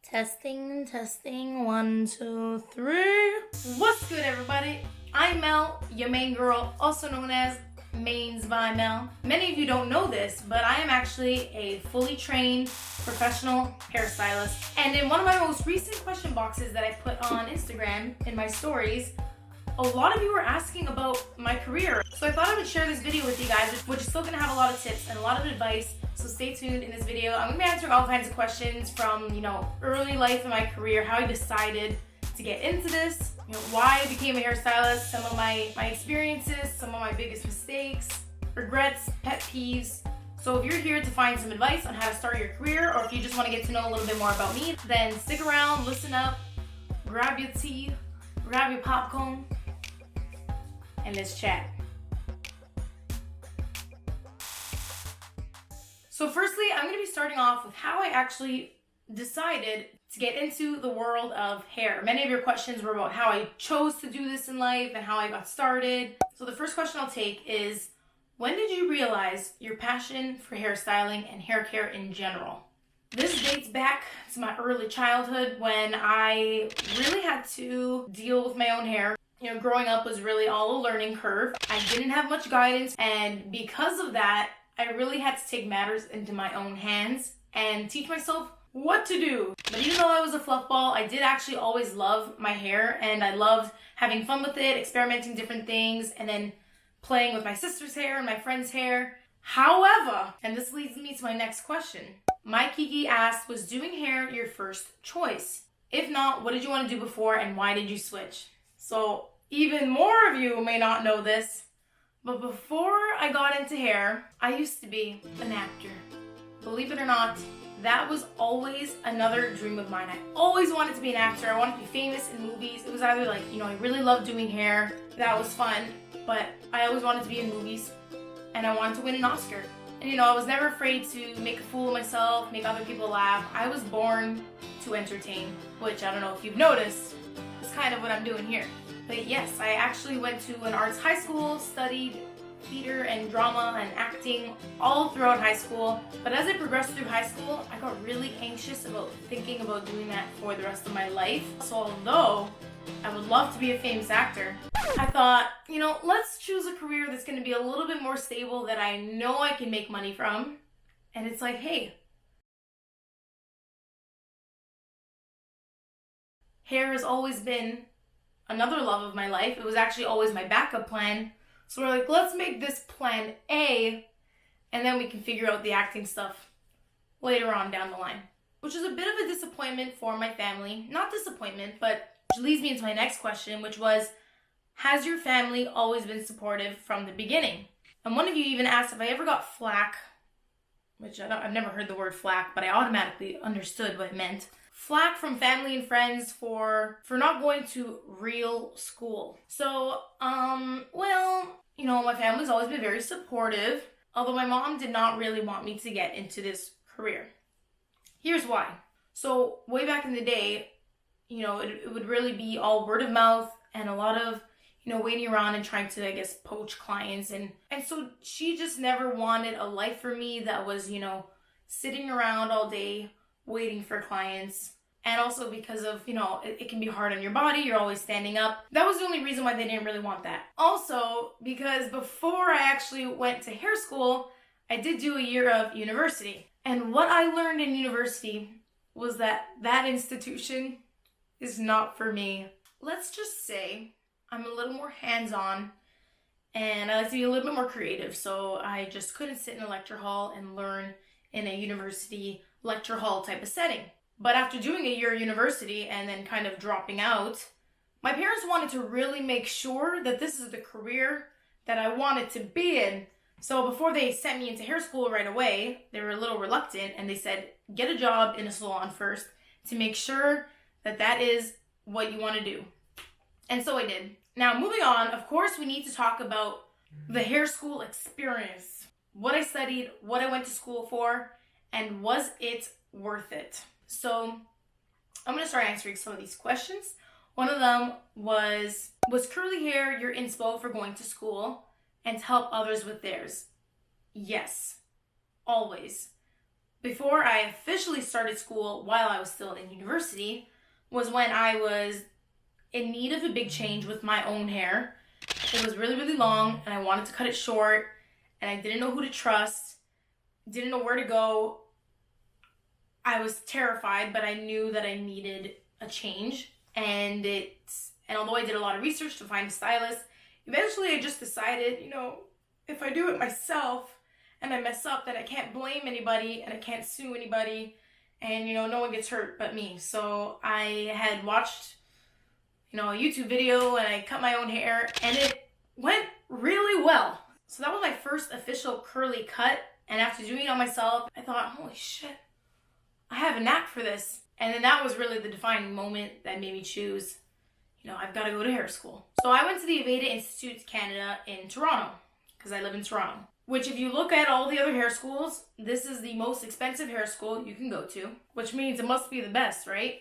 Testing, testing, 1, 2, 3. What's good, everybody? I'm Mel, your main girl, also known as Mains by Mel. Many of you don't know this, but I am actually a fully trained professional hairstylist. And in one of my most recent question boxes that I put on Instagram in my stories, a lot of you were asking about my career. So I thought I would share this video with you guys, which is still gonna have a lot of tips and a lot of advice. So stay tuned in this video. I'm gonna be answering all kinds of questions from, early life in my career, how I decided to get into this, why I became a hairstylist, some of my experiences, some of my biggest mistakes, regrets, pet peeves. So if you're here to find some advice on how to start your career, or if you just wanna get to know a little bit more about me, then stick around, listen up, grab your tea, grab your popcorn, and let's chat. So firstly, I'm going to be starting off with how I actually decided to get into the world of hair. Many of your questions were about how I chose to do this in life and how I got started. So the first question I'll take is, when did you realize your passion for hairstyling and hair care in general? This dates back to my early childhood when I really had to deal with my own hair. Growing up was really all a learning curve. I didn't have much guidance, and because of that, I really had to take matters into my own hands and teach myself what to do. But even though I was a fluff ball, I did actually always love my hair, and I loved having fun with it, experimenting different things, and then playing with my sister's hair and my friend's hair. However, and this leads me to my next question, my Kiki asked, was doing hair your first choice? If not, what did you want to do before and why did you switch? So even more of you may not know this, but before I got into hair, I used to be an actor. Believe it or not, that was always another dream of mine. I always wanted to be an actor. I wanted to be famous in movies. It was either like, I really loved doing hair. That was fun. But I always wanted to be in movies. And I wanted to win an Oscar. And I was never afraid to make a fool of myself, make other people laugh. I was born to entertain, which I don't know if you've noticed, is kind of what I'm doing here. But yes, I actually went to an arts high school, studied theater and drama and acting all throughout high school. But as I progressed through high school, I got really anxious about thinking about doing that for the rest of my life. So although I would love to be a famous actor, I thought, let's choose a career that's going to be a little bit more stable that I know I can make money from. And it's like, hey, hair has always been another love of my life. It was actually always my backup plan. So we're like, let's make this plan A, and then we can figure out the acting stuff later on down the line. Which is a bit of a disappointment for my family. Not disappointment, but which leads me into my next question, which was, has your family always been supportive from the beginning? And one of you even asked if I ever got flack, which I've never heard the word flack, but I automatically understood what it meant. Flack from family and friends for not going to real school. So, my family's always been very supportive, although my mom did not really want me to get into this career. Here's why. So, way back in the day, it would really be all word of mouth and a lot of, waiting around and trying to, poach clients. And so she just never wanted a life for me that was, sitting around all day waiting for clients. And also because of, it can be hard on your body. You're always standing up. That was the only reason why they didn't really want that. Also, because before I actually went to hair school, I did do a year of university. And what I learned in university was that institution is not for me. Let's just say I'm a little more hands-on and I like to be a little bit more creative. So I just couldn't sit in a lecture hall and learn in a university lecture hall type of setting. But after doing a year of university and then kind of dropping out, my parents wanted to really make sure that this is the career that I wanted to be in. So before they sent me into hair school right away, they were a little reluctant and they said, get a job in a salon first to make sure that is what you want to do. And so I did. Now moving on, of course we need to talk about the hair school experience. What I studied, what I went to school for, and was it worth it? So I'm going to start answering some of these questions. One of them was curly hair your inspo for going to school and to help others with theirs? Yes, always. before I officially started school while I was still in university was when I was in need of a big change with my own hair. It was really, really long and I wanted to cut it short and I didn't know who to trust, didn't know where to go. I was terrified, but I knew that I needed a change. And although I did a lot of research to find a stylist, eventually I just decided, if I do it myself and I mess up, then I can't blame anybody and I can't sue anybody and, no one gets hurt but me. So I had watched, a YouTube video and I cut my own hair and it went really well. So that was my first official curly cut. And after doing it on myself, I thought, holy shit, I have a knack for this. And then that was really the defining moment that made me choose, I've got to go to hair school. So I went to the Aveda Institute Canada in Toronto because I live in Toronto. Which if you look at all the other hair schools, this is the most expensive hair school you can go to, which means it must be the best, right?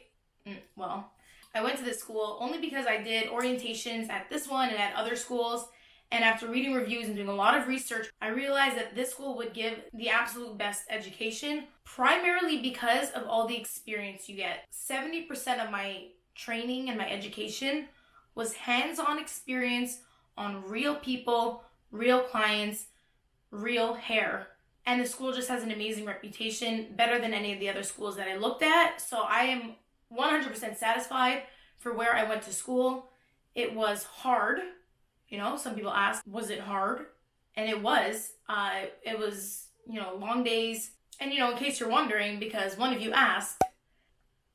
Well, I went to this school only because I did orientations at this one and at other schools. And after reading reviews and doing a lot of research, I realized that this school would give the absolute best education, primarily because of all the experience you get. 70% of my training and my education was hands-on experience on real people, real clients, real hair. And the school just has an amazing reputation, better than any of the other schools that I looked at. So I am 100% satisfied for where I went to school. It was hard. Some people ask, was it hard? And it was. It was, long days. And, in case you're wondering, because one of you asked,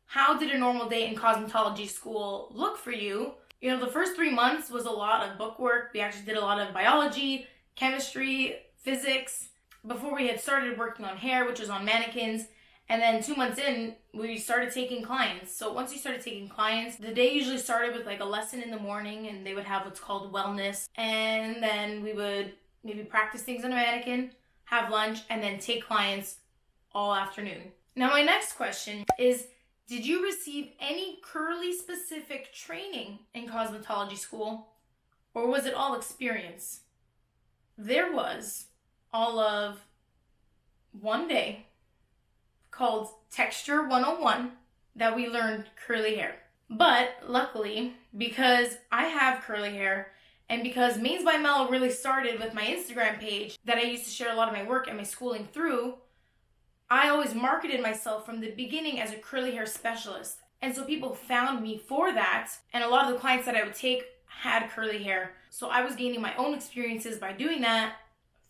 how did a normal day in cosmetology school look for you? The first 3 months was a lot of book work. We actually did a lot of biology, chemistry, physics, before we had started working on hair, which was on mannequins. And then 2 months in, we started taking clients. So once you started taking clients, the day usually started with like a lesson in the morning and they would have what's called wellness. And then we would maybe practice things on a mannequin, have lunch, and then take clients all afternoon. Now my next question is, did you receive any curly specific training in cosmetology school? Or was it all experience? There was all of one day called Texture 101 that we learned curly hair. But luckily, because I have curly hair and because Mains by Mell really started with my Instagram page that I used to share a lot of my work and my schooling through, I always marketed myself from the beginning as a curly hair specialist. And so people found me for that. And a lot of the clients that I would take had curly hair. So I was gaining my own experiences by doing that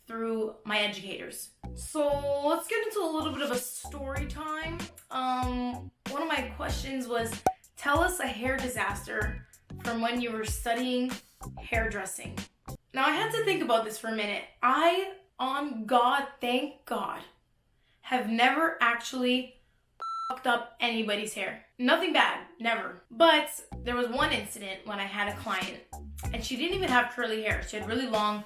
through my educators. So let's get into a little bit of a story time. One of my questions was, tell us a hair disaster from when you were studying hairdressing. Now I had to think about this for a minute. I, on God, thank God, have never actually fucked up anybody's hair. Nothing bad, never. But there was one incident when I had a client and she didn't even have curly hair. She had really long,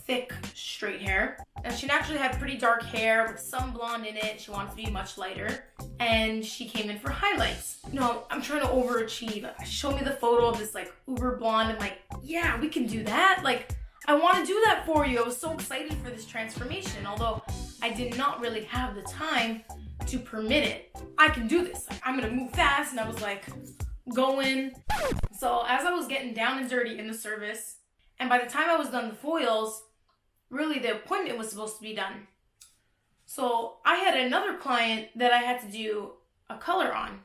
thick, straight hair. And she naturally had pretty dark hair with some blonde in it. She wanted to be much lighter. And she came in for highlights. I'm trying to overachieve. Show me the photo of this like uber blonde. I'm like, yeah, we can do that. Like, I want to do that for you. I was so excited for this transformation. Although I did not really have the time to permit it. I can do this. Like, I'm going to move fast. And I was like, going. So as I was getting down and dirty in the service, and by the time I was done the foils, really the appointment was supposed to be done. So I had another client that I had to do a color on.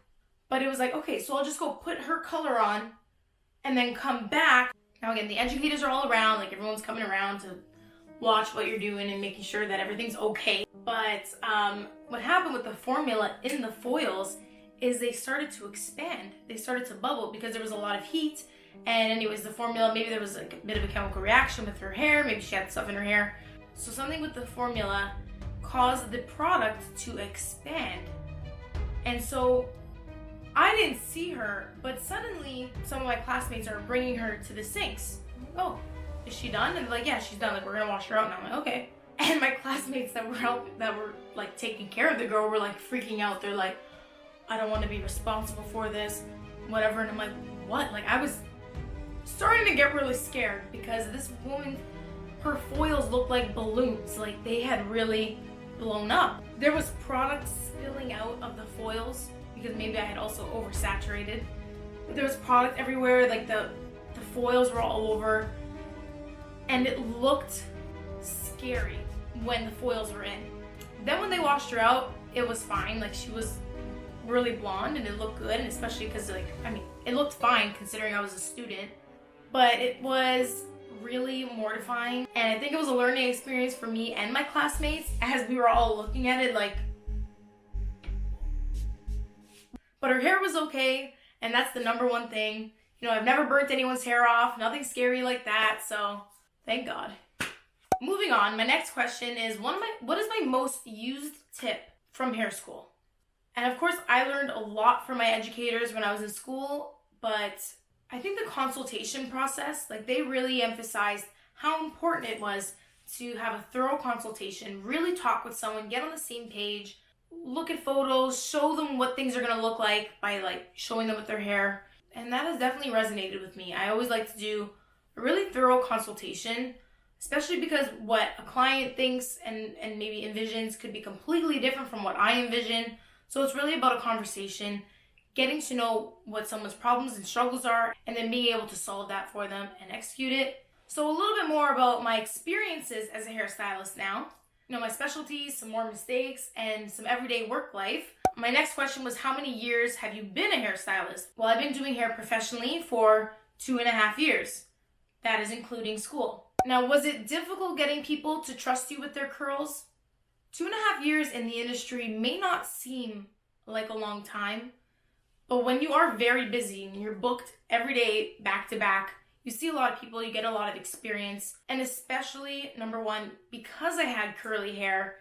But it was like, okay, so I'll just go put her color on and then come back. Now again, the educators are all around, like everyone's coming around to watch what you're doing and making sure that everything's okay. But what happened with the formula in the foils is they started to expand. They started to bubble because there was a lot of heat. And anyways, the formula, maybe there was like a bit of a chemical reaction with her hair. Maybe she had stuff in her hair. So something with the formula caused the product to expand. And so I didn't see her, but suddenly some of my classmates are bringing her to the sinks. Oh, is she done? And they're like, yeah, she's done. Like, we're gonna wash her out now. I'm like, okay. And my classmates that were like taking care of the girl were like freaking out. They're like, I don't want to be responsible for this, whatever. And I'm like, what? Like, I was starting to get really scared because this woman, her foils looked like balloons. Like, they had really blown up. There was product spilling out of the foils because maybe I had also oversaturated. But there was product everywhere, like the foils were all over, and it looked scary when the foils were in. Then when they washed her out, it was fine. Like, she was really blonde and it looked good, and especially because, like, I mean, it looked fine considering I was a student, but it was really mortifying. And I think it was a learning experience for me and my classmates as we were all looking at it like, but her hair was okay, and that's the number one thing. You know, I've never burnt anyone's hair off, nothing scary like that, so thank God. Moving on, my next question is, what is my most used tip from hair school? And of course, I learned a lot from my educators when I was in school, but I think the consultation process, like, they really emphasized how important it was to have a thorough consultation, really talk with someone, get on the same page, look at photos, show them what things are gonna look like by, like, showing them with their hair. And that has definitely resonated with me. I always like to do a really thorough consultation, especially because what a client thinks and maybe envisions could be completely different from what I envision. So it's really about a conversation, getting to know what someone's problems and struggles are, and then being able to solve that for them and execute it. So a little bit more about my experiences as a hairstylist now. You know, my specialties, some more mistakes, and some everyday work life. My next question was, how many years have you been a hairstylist? Well, I've been doing hair professionally for 2.5 years. That is including school. Now, was it difficult getting people to trust you with their curls? 2.5 years in the industry may not seem like a long time, but when you are very busy and you're booked every day back to back, you see a lot of people, you get a lot of experience, and especially, number one, because I had curly hair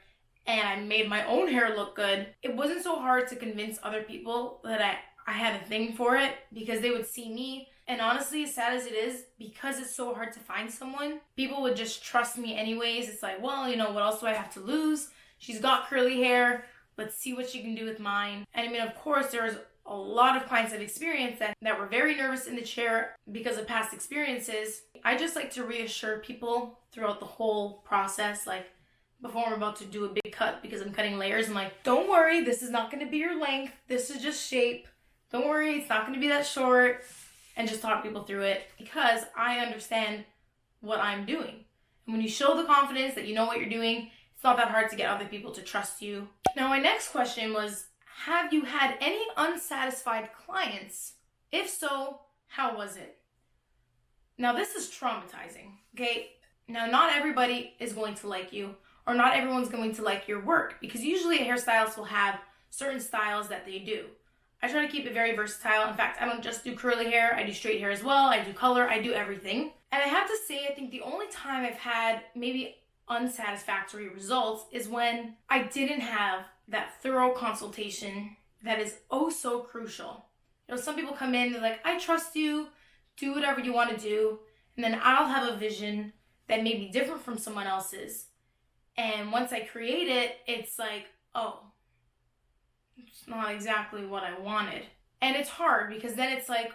and I made my own hair look good, it wasn't so hard to convince other people that I had a thing for it, because they would see me. And honestly, as sad as it is, because it's so hard to find someone, people would just trust me anyways. It's like, well, you know, what else do I have to lose? She's got curly hair. Let's see what she can do with mine. And I mean, of course, there's a lot of clients I've experienced that were very nervous in the chair because of past experiences. I just like to reassure people throughout the whole process, like before I'm about to do a big cut because I'm cutting layers, I'm like, don't worry, this is not going to be your length. This is just shape. Don't worry, it's not going to be that short. And just talk people through it, because I understand what I'm doing. And when you show the confidence that you know what you're doing, it's not that hard to get other people to trust you. Now, my next question was, have you had any unsatisfied clients? If so, how was it? Now, this is traumatizing, okay? Now, not everybody is going to like you, or not everyone's going to like your work, because usually a hairstylist will have certain styles that they do. I try to keep it very versatile. In fact, I don't just do curly hair, I do straight hair as well, I do color, I do everything. And I have to say, I think the only time I've had maybe unsatisfactory results is when I didn't have that thorough consultation that is oh so crucial. You know, some people come in, they're like, I trust you, do whatever you want to do, and then I'll have a vision that may be different from someone else's. And once I create it, it's like, oh, it's not exactly what I wanted. And it's hard, because then it's like,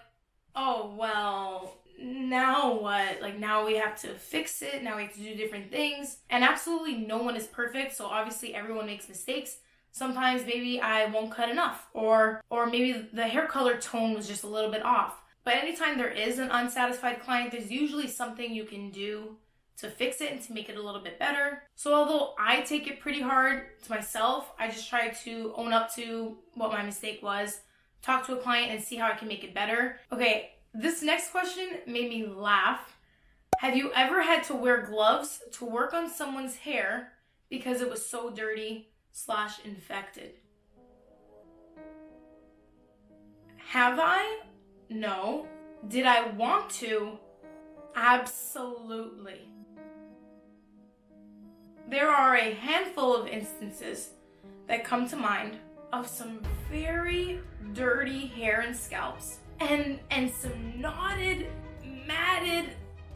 oh, well, now what? Like, now we have to fix it. Now we have to do different things. And absolutely no one is perfect. So obviously everyone makes mistakes. Sometimes maybe I won't cut enough, or maybe the hair color tone was just a little bit off. But anytime there is an unsatisfied client, there's usually something you can do to fix it and to make it a little bit better. So although I take it pretty hard to myself, I just try to own up to what my mistake was, talk to a client and see how I can make it better. Okay, this next question made me laugh. Have you ever had to wear gloves to work on someone's hair because it was so dirty/infected? Have I? No. Did I want to? Absolutely. There are a handful of instances that come to mind of some very dirty hair and scalps, and some knotted, matted,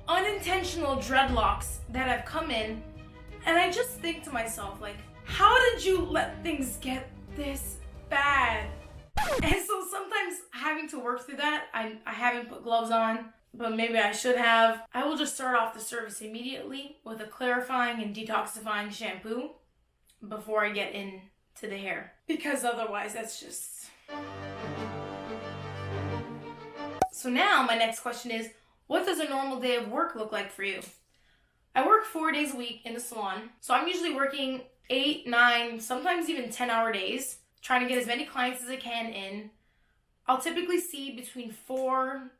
unintentional dreadlocks that have come in, and I just think to myself, like, how did you let things get this bad? And so sometimes having to work through that, I haven't put gloves on, but maybe I should have. I will just start off the service immediately with a clarifying and detoxifying shampoo. before I get into the hair, because otherwise that's just... So now my next question is, what does a normal day of work look like for you? I work 4 days a week in the salon, so I'm usually working 8, 9, sometimes even 10-hour days, trying to get as many clients as I can in. I'll typically see between 4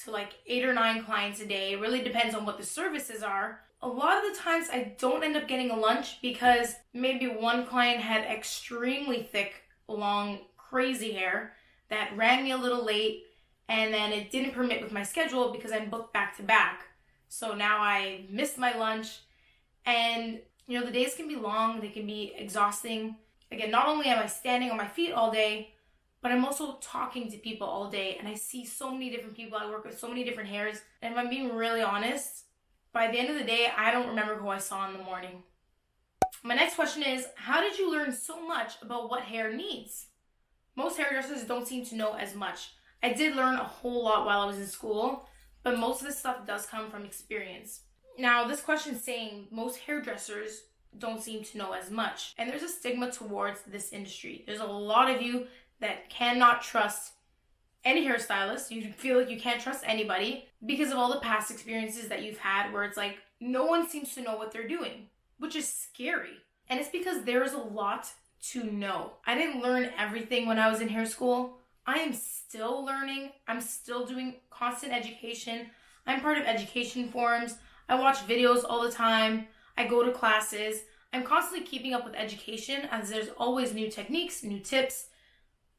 to like 8 or 9 clients a day. It really depends on what the services are. A lot of the times I don't end up getting a lunch because maybe one client had extremely thick, long, crazy hair that ran me a little late, and then it didn't permit with my schedule because I'm booked back to back. So now I missed my lunch, and you know, the days can be long, they can be exhausting. Again, not only am I standing on my feet all day, but I'm also talking to people all day, and I see so many different people. I work with so many different hairs, and if I'm being really honest, by the end of the day, I don't remember who I saw in the morning. My next question is, how did you learn so much about what hair needs? Most hairdressers don't seem to know as much. I did learn a whole lot while I was in school, but most of this stuff does come from experience. Now, this question is saying most hairdressers don't seem to know as much, and there's a stigma towards this industry. There's a lot of you that cannot trust any hairstylist. You feel like you can't trust anybody because of all the past experiences that you've had where it's like no one seems to know what they're doing, which is scary. And it's because there's a lot to know. I didn't learn everything when I was in hair school. I am still learning. I'm still doing constant education. I'm part of education forums. I watch videos all the time. I go to classes. I'm constantly keeping up with education as there's always new techniques, new tips.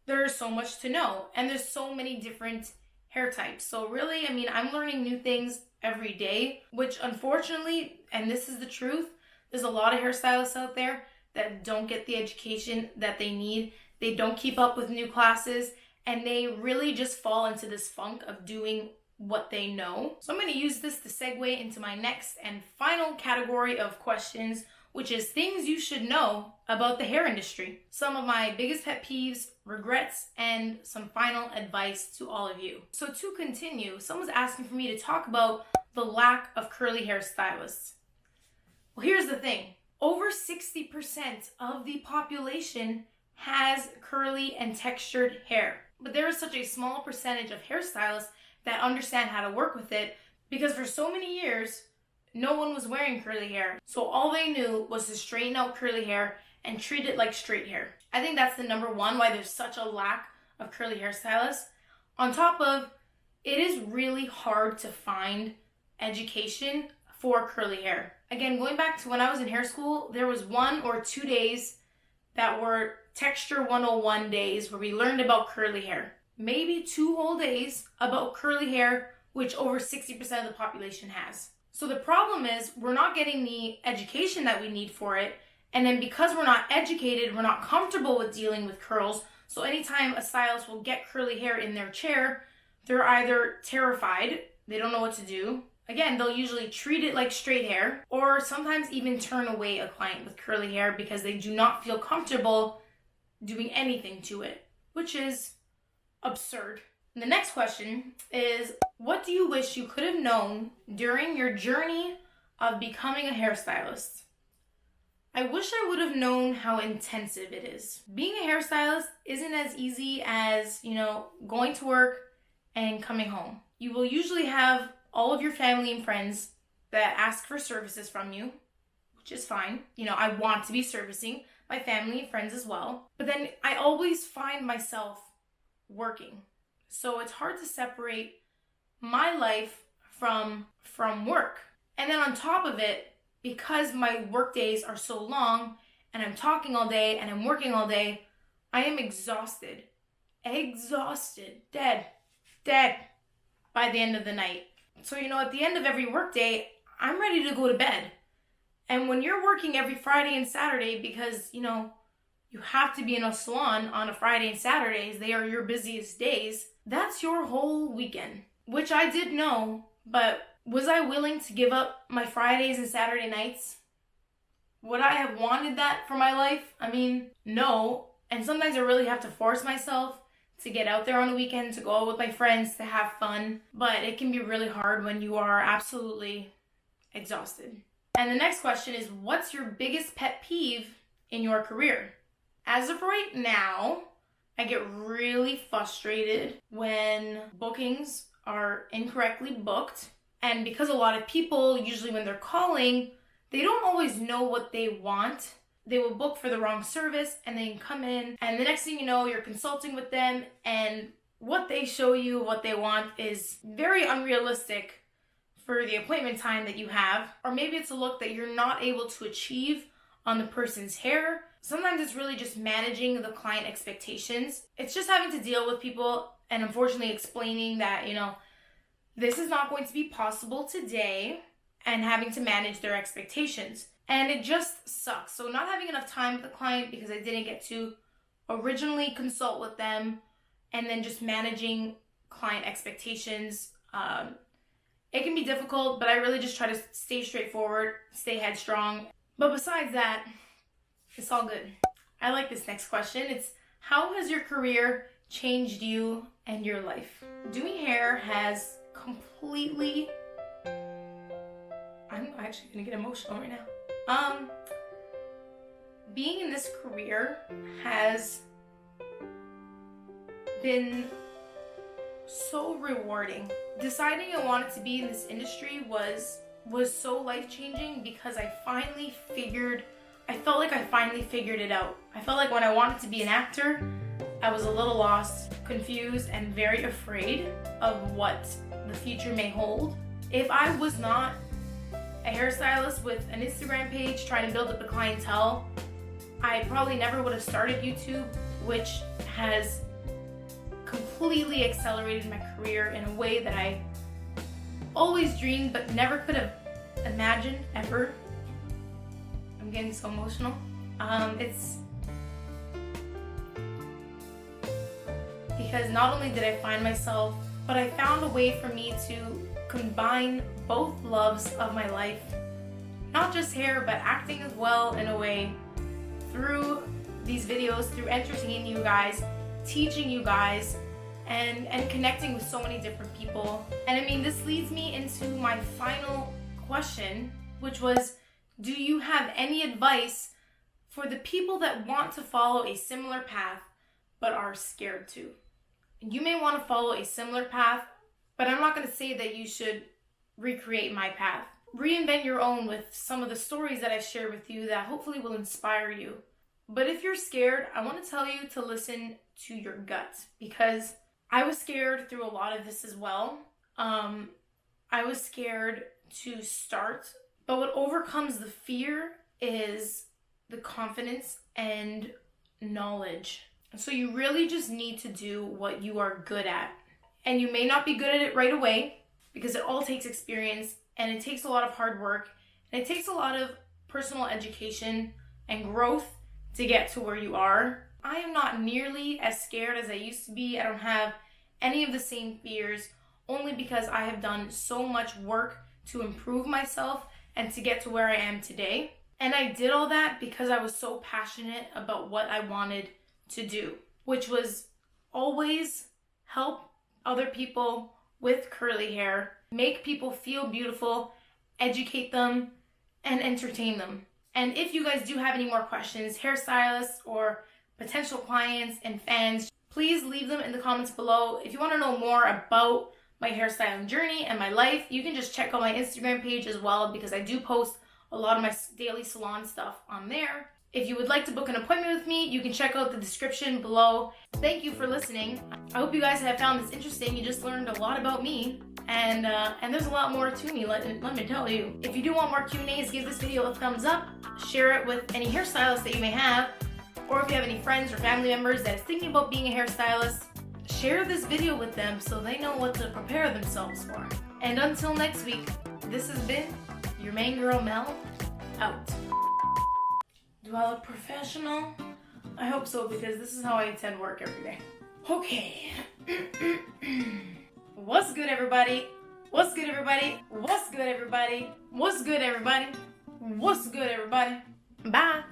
There's so much to know, and there's so many different hair types. So really, I mean, I'm learning new things every day, which unfortunately, and this is the truth, there's a lot of hairstylists out there that don't get the education that they need. They don't keep up with new classes, and they really just fall into this funk of doing what they know. So I'm going to use this to segue into my next and final category of questions, which is things you should know about the hair industry. Some of my biggest pet peeves, regrets, and some final advice to all of you. So to continue, someone's asking for me to talk about the lack of curly hair stylists. Well, here's the thing. Over 60% of the population has curly and textured hair. But there is such a small percentage of hairstylists that understand how to work with it because for so many years, no one was wearing curly hair. So all they knew was to straighten out curly hair and treat it like straight hair. I think that's the number one why there's such a lack of curly hairstylists. On top of, it is really hard to find education for curly hair. Again, going back to when I was in hair school, there was 1 or 2 days that were Texture 101 days where we learned about curly hair. Maybe 2 whole days about curly hair, which over 60% of the population has. So the problem is we're not getting the education that we need for it. And then because we're not educated, we're not comfortable with dealing with curls. So anytime a stylist will get curly hair in their chair, they're either terrified, they don't know what to do. Again, they'll usually treat it like straight hair, or sometimes even turn away a client with curly hair because they do not feel comfortable doing anything to it, which is absurd. And the next question is, what do you wish you could have known during your journey of becoming a hairstylist? I wish I would have known how intensive it is. Being a hairstylist isn't as easy as, going to work and coming home. You will usually have all of your family and friends that ask for services from you, which is fine. I want to be servicing my family and friends as well. But then I always find myself working. So it's hard to separate my life from work. And then on top of it, because my work days are so long and I'm talking all day and I'm working all day, I am exhausted, dead by the end of the night. So, at the end of every work day, I'm ready to go to bed. And when you're working every Friday and Saturday because, you have to be in a salon on a Friday and Saturdays, they are your busiest days, that's your whole weekend, which I did know, but was I willing to give up my Fridays and Saturday nights? Would I have wanted that for my life? I mean, no. And sometimes I really have to force myself to get out there on the weekend, to go out with my friends, to have fun. But it can be really hard when you are absolutely exhausted. And the next question is, what's your biggest pet peeve in your career. As of right now, I get really frustrated when bookings are incorrectly booked. And because a lot of people, usually when they're calling, they don't always know what they want. They will book for the wrong service and then come in, and the next thing you know, you're consulting with them, and what they show you, what they want, is very unrealistic for the appointment time that you have. Or maybe it's a look that you're not able to achieve on the person's hair. Sometimes it's really just managing the client expectations. It's just having to deal with people and unfortunately explaining that, this is not going to be possible today, and having to manage their expectations. And it just sucks. So not having enough time with the client because I didn't get to originally consult with them, and then just managing client expectations. It can be difficult, but I really just try to stay straightforward, stay headstrong. But besides that, it's all good. I like this next question. It's, how has your career changed you and your life? Doing hair has completely... I'm actually gonna get emotional right now. Being in this career has been so rewarding. Deciding I wanted to be in this industry was so life-changing because I felt like I finally figured it out. I felt like when I wanted to be an actor, I was a little lost, confused, and very afraid of what the future may hold. If I was not a hairstylist with an Instagram page trying to build up a clientele, I probably never would have started YouTube, which has completely accelerated my career in a way that I always dreamed but never could have imagined ever. I'm getting so emotional. It's because not only did I find myself, but I found a way for me to combine both loves of my life, not just hair, but acting as well, in a way, through these videos, through entertaining you guys, teaching you guys, and connecting with so many different people. And I mean, this leads me into my final question, which was, do you have any advice for the people that want to follow a similar path but are scared to? You may want to follow a similar path, but I'm not going to say that you should recreate my path. Reinvent your own with some of the stories that I've shared with you that hopefully will inspire you. But if you're scared, I want to tell you to listen to your gut, because I was scared through a lot of this as well. I was scared to start, but what overcomes the fear is the confidence and knowledge. So you really just need to do what you are good at. And you may not be good at it right away, because it all takes experience, and it takes a lot of hard work, and it takes a lot of personal education and growth to get to where you are. I am not nearly as scared as I used to be. I don't have any of the same fears, only because I have done so much work to improve myself and to get to where I am today. And I did all that because I was so passionate about what I wanted to do, which was always help other people with curly hair, make people feel beautiful, educate them, and entertain them. And if you guys do have any more questions, hairstylists or potential clients and fans, please leave them in the comments below. If you want to know more about my hairstyling journey and my life, you can just check out my Instagram page as well, because I do post a lot of my daily salon stuff on there. If you would like to book an appointment with me, you can check out the description below. Thank you for listening. I hope you guys have found this interesting. You just learned a lot about me, and there's a lot more to me, let me tell you. If you do want more Q&As, give this video a thumbs up, share it with any hairstylist that you may have, or if you have any friends or family members that is thinking about being a hairstylist, share this video with them so they know what to prepare themselves for. And until next week, this has been your main girl, Mel, out. Do I look professional? I hope so, because this is how I attend work every day. Okay. What's good, everybody? What's good, everybody? What's good, everybody? What's good, everybody? What's good, everybody? Bye.